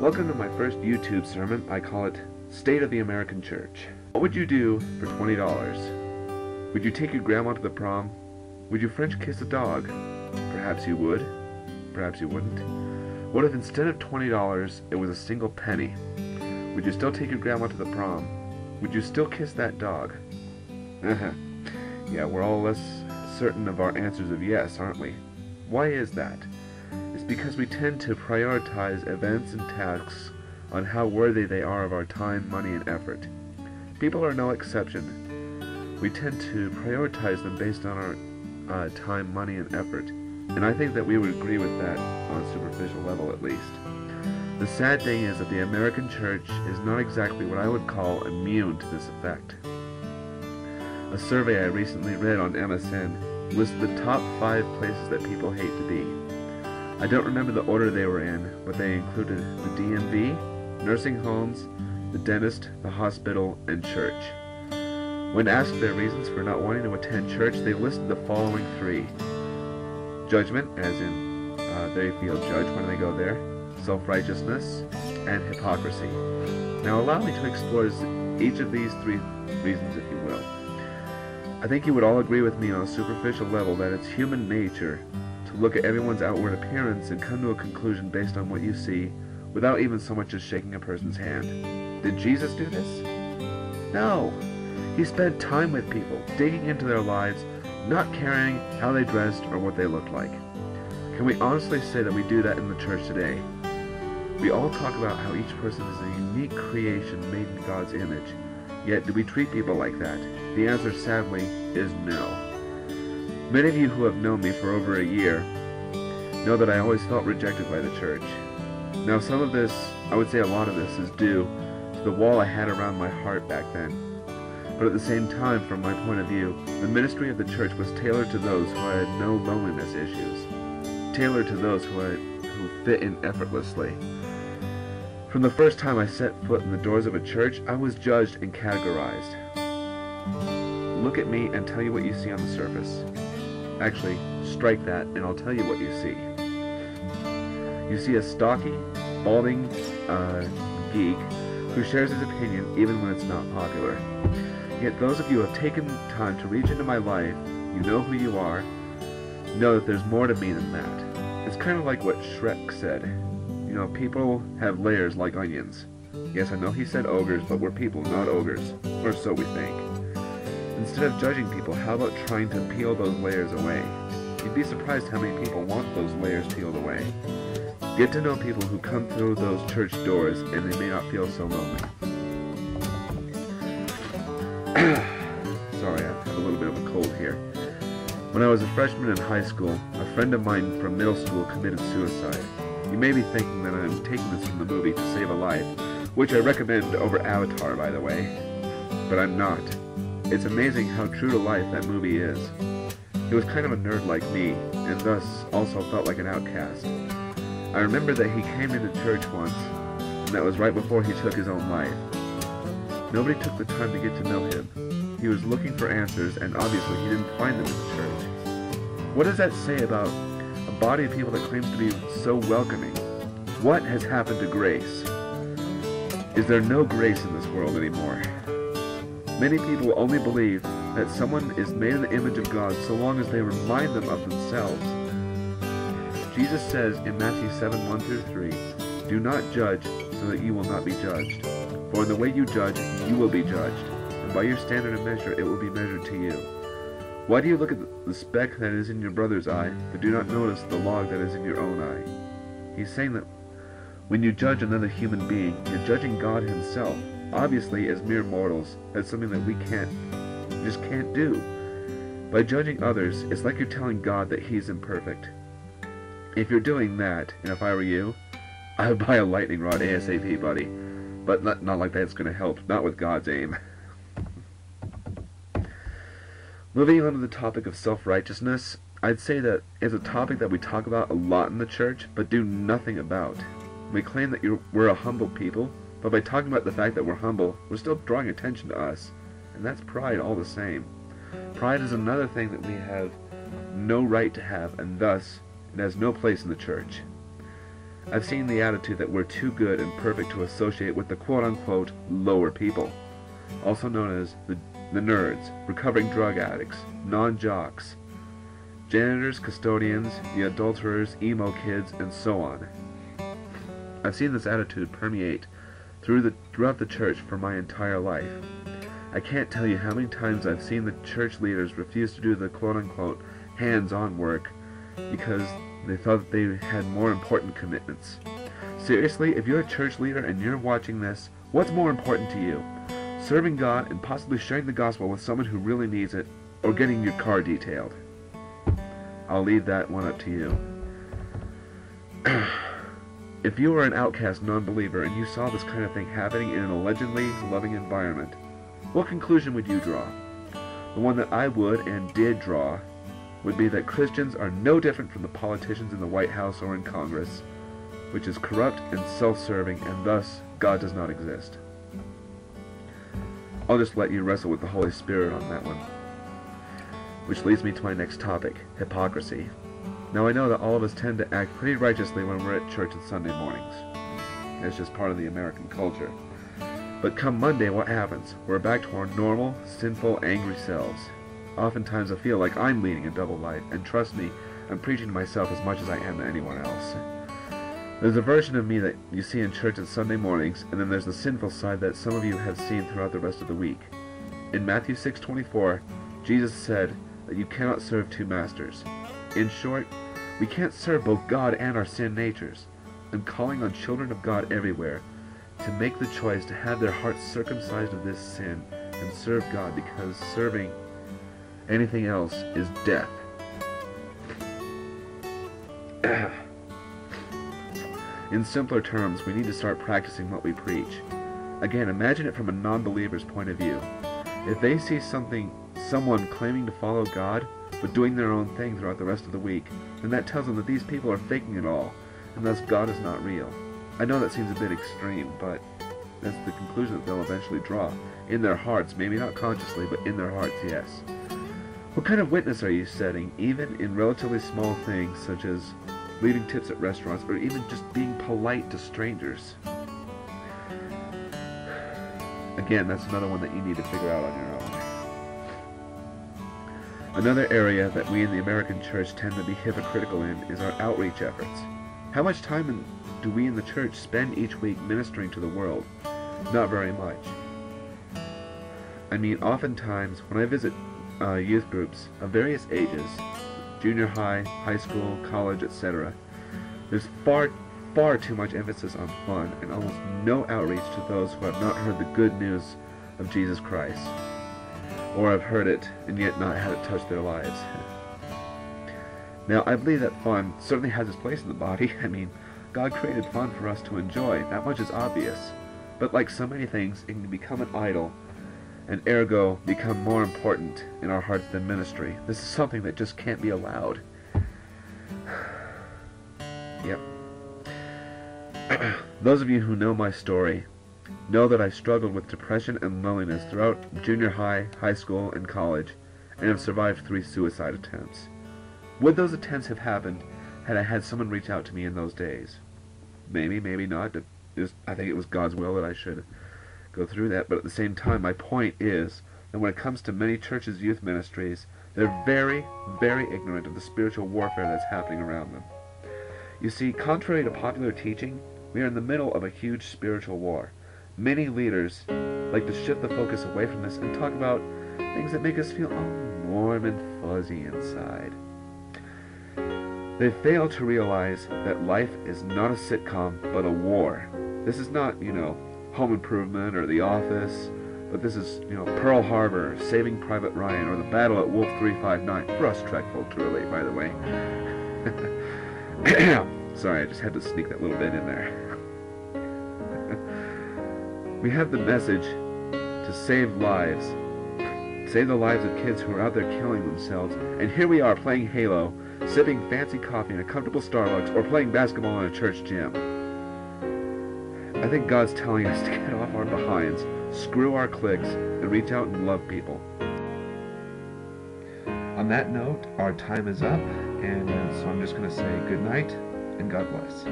Welcome to my first YouTube sermon. I call it State of the American Church. What would you do for $20? Would you take your grandma to the prom? Would you French kiss a dog? Perhaps you would. Perhaps you wouldn't. What if instead of $20, it was a single penny? Would you still take your grandma to the prom? Would you still kiss that dog? Yeah, we're all less certain of our answers of yes, aren't we? Why is that? It's because we tend to prioritize events and tasks on how worthy they are of our time, money, and effort. People are no exception. We tend to prioritize them based on our time, money, and effort. And I think that we would agree with that on a superficial level at least. The sad thing is that the American church is not exactly what I would call immune to this effect. A survey I recently read on MSN listed the top 5 places that people hate to be. I don't remember the order they were in, but they included the DMV, nursing homes, the dentist, the hospital, and church. When asked their reasons for not wanting to attend church, they listed the following 3. Judgment, as in they feel judged when they go there, self-righteousness, and hypocrisy. Now allow me to explore each of these 3 reasons, if you will. I think you would all agree with me on a superficial level that it's human nature to look at everyone's outward appearance and come to a conclusion based on what you see without even so much as shaking a person's hand. Did Jesus do this? No. He spent time with people, digging into their lives, not caring how they dressed or what they looked like. Can we honestly say that we do that in the church today? We all talk about how each person is a unique creation made in God's image. Yet, do we treat people like that? The answer, sadly, is no. Many of you who have known me for over a year know that I always felt rejected by the church. Now, some of this, I would say a lot of this, is due to the wall I had around my heart back then. But at the same time, from my point of view, the ministry of the church was tailored to those who had no loneliness issues, tailored to those who fit in effortlessly. From the first time I set foot in the doors of a church, I was judged and categorized. Look at me and tell you what you see on the surface. Actually, strike that and I'll tell you what you see. You see a stocky, balding geek who shares his opinion even when it's not popular. Yet those of you who have taken time to reach into my life, you know who you are, know that there's more to me than that. It's kind of like what Shrek said. You know, people have layers like onions. Yes, I know he said ogres, but we're people, not ogres. Or so we think. Instead of judging people, how about trying to peel those layers away? You'd be surprised how many people want those layers peeled away. Get to know people who come through those church doors and they may not feel so lonely. Sorry, I have a little bit of a cold here. When I was a freshman in high school, a friend of mine from middle school committed suicide. You may be thinking that I'm taking this from the movie To Save a Life, which I recommend over Avatar, by the way. But I'm not. It's amazing how true to life that movie is. He was kind of a nerd like me, and thus also felt like an outcast. I remember that he came into church once, and that was right before he took his own life. Nobody took the time to get to know him. He was looking for answers, and obviously he didn't find them in the church. What does that say about a body of people that claims to be so welcoming? What has happened to grace? Is there no grace in this world anymore? Many people only believe that someone is made in the image of God so long as they remind them of themselves. Jesus says in Matthew 7:1-3, "Do not judge so that you will not be judged. For in the way you judge, you will be judged, and by your standard of measure it will be measured to you. Why do you look at the speck that is in your brother's eye, but do not notice the log that is in your own eye?" He's saying that when you judge another human being, you're judging God himself. Obviously, as mere mortals, that's something that we just can't do. By judging others, it's like you're telling God that he's imperfect. If you're doing that, and if I were you, I would buy a lightning rod ASAP, buddy. But not like that's going to help, not with God's aim. Moving on to the topic of self-righteousness, I'd say that it's a topic that we talk about a lot in the church, but do nothing about. We claim that we're a humble people, but by talking about the fact that we're humble, we're still drawing attention to us, and that's pride all the same. Pride is another thing that we have no right to have, and thus, it has no place in the church. I've seen the attitude that we're too good and perfect to associate with the quote-unquote lower people, also known as the nerds, recovering drug addicts, non-jocks, janitors, custodians, the adulterers, emo kids, and so on. I've seen this attitude permeate throughout the church for my entire life. I can't tell you how many times I've seen the church leaders refuse to do the quote-unquote hands-on work because they thought that they had more important commitments. Seriously, if you're a church leader and you're watching this, what's more important to you? Serving God and possibly sharing the gospel with someone who really needs it, or getting your car detailed? I'll leave that one up to you. If you were an outcast non-believer and you saw this kind of thing happening in an allegedly loving environment, what conclusion would you draw? The one that I would and did draw would be that Christians are no different from the politicians in the White House or in Congress, which is corrupt and self-serving, and thus God does not exist. I'll just let you wrestle with the Holy Spirit on that one. Which leads me to my next topic, hypocrisy. Now I know that all of us tend to act pretty righteously when we're at church on Sunday mornings. It's just part of the American culture. But come Monday, what happens? We're back to our normal, sinful, angry selves. Oftentimes I feel like I'm leading a double life, and trust me, I'm preaching to myself as much as I am to anyone else. There's a version of me that you see in church on Sunday mornings, and then there's the sinful side that some of you have seen throughout the rest of the week. In Matthew 6:24, Jesus said that you cannot serve two masters. In short, we can't serve both God and our sin natures. I'm calling on children of God everywhere to make the choice to have their hearts circumcised of this sin and serve God, because serving anything else is death. In simpler terms, we need to start practicing what we preach. Again, imagine it from a non-believer's point of view. If they see someone claiming to follow God, but doing their own thing throughout the rest of the week, then that tells them that these people are faking it all, and thus God is not real. I know that seems a bit extreme, but that's the conclusion that they'll eventually draw. In their hearts, maybe not consciously, but in their hearts, yes. What kind of witness are you setting, even in relatively small things, such as leaving tips at restaurants, or even just being polite to strangers? Again, that's another one that you need to figure out on your own. Another area that we in the American church tend to be hypocritical in is our outreach efforts. How much time do we in the church spend each week ministering to the world? Not very much. I mean, oftentimes, when I visit youth groups of various ages, junior high, high school, college, etc., there's far too much emphasis on fun and almost no outreach to those who have not heard the good news of Jesus Christ, or have heard it and yet not had it touch their lives. Now, I believe that fun certainly has its place in the body. I mean, God created fun for us to enjoy. That much is obvious. But like so many things, it can become an idol, and ergo become more important in our hearts than ministry. This is something that just can't be allowed. Yep. Those of you who know my story know that I struggled with depression and loneliness throughout junior high, high school, and college, and have survived 3 suicide attempts. Would those attempts have happened had I had someone reach out to me in those days? Maybe, maybe not. I think it was God's will that I should go through that, but at the same time, my point is that when it comes to many churches' youth ministries, they're very, very ignorant of the spiritual warfare that's happening around them. You see, contrary to popular teaching, we are in the middle of a huge spiritual war. Many leaders like to shift the focus away from this and talk about things that make us feel all warm and fuzzy inside. They fail to realize that life is not a sitcom, but a war. This is not, Home Improvement or The Office, but this is, Pearl Harbor, Saving Private Ryan, or the Battle at Wolf 359. For us Trek folk to relate, by the way. Sorry, I just had to sneak that little bit in there. We have the message to save lives. Save the lives of kids who are out there killing themselves. And here we are playing Halo, sipping fancy coffee in a comfortable Starbucks, or playing basketball in a church gym. I think God's telling us to get off our behinds, screw our cliques, and reach out and love people. On that note, our time is up, and so I'm just going to say good night, and God bless.